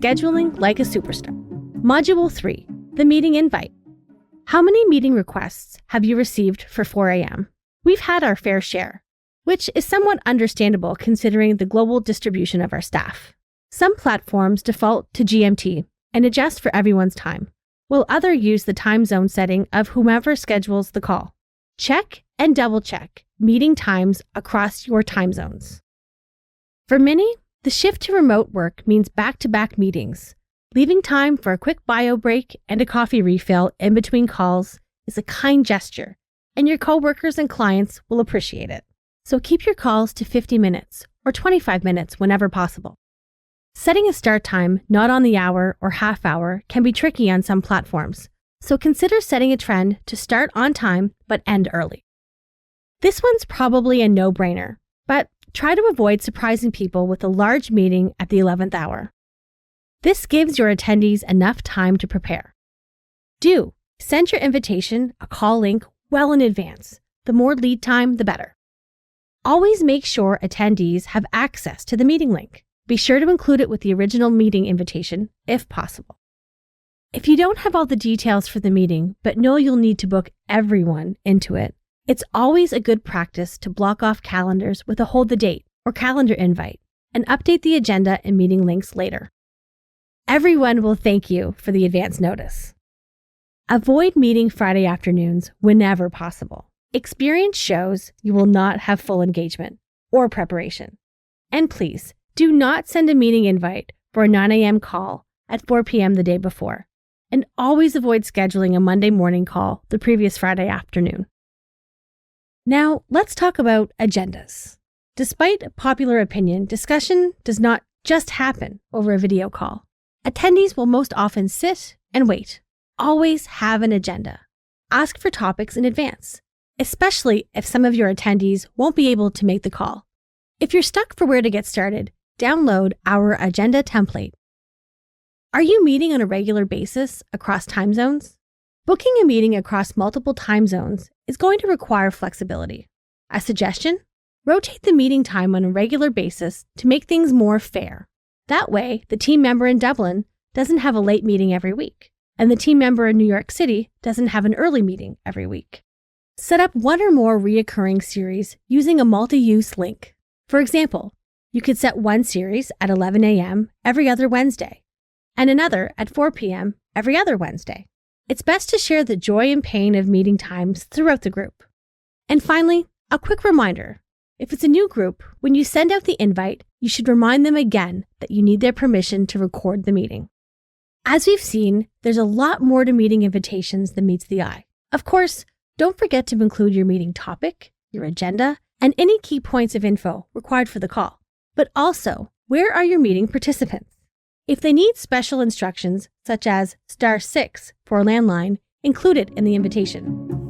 scheduling like a superstar. Module 3, the meeting invite. How many meeting requests have you received for 4 a.m.? We've had our fair share, which is somewhat understandable considering the global distribution of our staff. Some platforms default to GMT and adjust for everyone's time, while others use the time zone setting of whomever schedules the call. Check and double-check meeting times across your time zones. For many, the shift to remote work means back-to-back meetings. Leaving time for a quick bio break and a coffee refill in between calls is a kind gesture, and your coworkers and clients will appreciate it. So keep your calls to 50 minutes or 25 minutes whenever possible. Setting a start time not on the hour or half hour can be tricky on some platforms, so consider setting a trend to start on time but end early. This one's probably a no-brainer, but try to avoid surprising people with a large meeting at the 11th hour. This gives your attendees enough time to prepare. Do send your invitation a call link well in advance. The more lead time, the better. Always make sure attendees have access to the meeting link. Be sure to include it with the original meeting invitation, if possible. If you don't have all the details for the meeting, but know you'll need to book everyone into it, it's always a good practice to block off calendars with a hold the date or calendar invite and update the agenda and meeting links later. Everyone will thank you for the advance notice. Avoid meeting Friday afternoons whenever possible. Experience shows you will not have full engagement or preparation. And please, do not send a meeting invite for a 9 a.m. call at 4 p.m. the day before. And always avoid scheduling a Monday morning call the previous Friday afternoon. Now, let's talk about agendas. Despite popular opinion, discussion does not just happen over a video call. Attendees will most often sit and wait. Always have an agenda. Ask for topics in advance, especially if some of your attendees won't be able to make the call. If you're stuck for where to get started, download our agenda template. Are you meeting on a regular basis across time zones? Booking a meeting across multiple time zones is going to require flexibility. A suggestion? Rotate the meeting time on a regular basis to make things more fair. That way, the team member in Dublin doesn't have a late meeting every week, and the team member in New York City doesn't have an early meeting every week. Set up one or more reoccurring series using a multi-use link. For example, you could set one series at 11 a.m. every other Wednesday, and another at 4 p.m. every other Wednesday. It's best to share the joy and pain of meeting times throughout the group. And finally, a quick reminder. If it's a new group, when you send out the invite, you should remind them again that you need their permission to record the meeting. As we've seen, there's a lot more to meeting invitations than meets the eye. Of course, don't forget to include your meeting topic, your agenda, and any key points of info required for the call. But also, where are your meeting participants? If they need special instructions, such as *6 for a landline, include it in the invitation.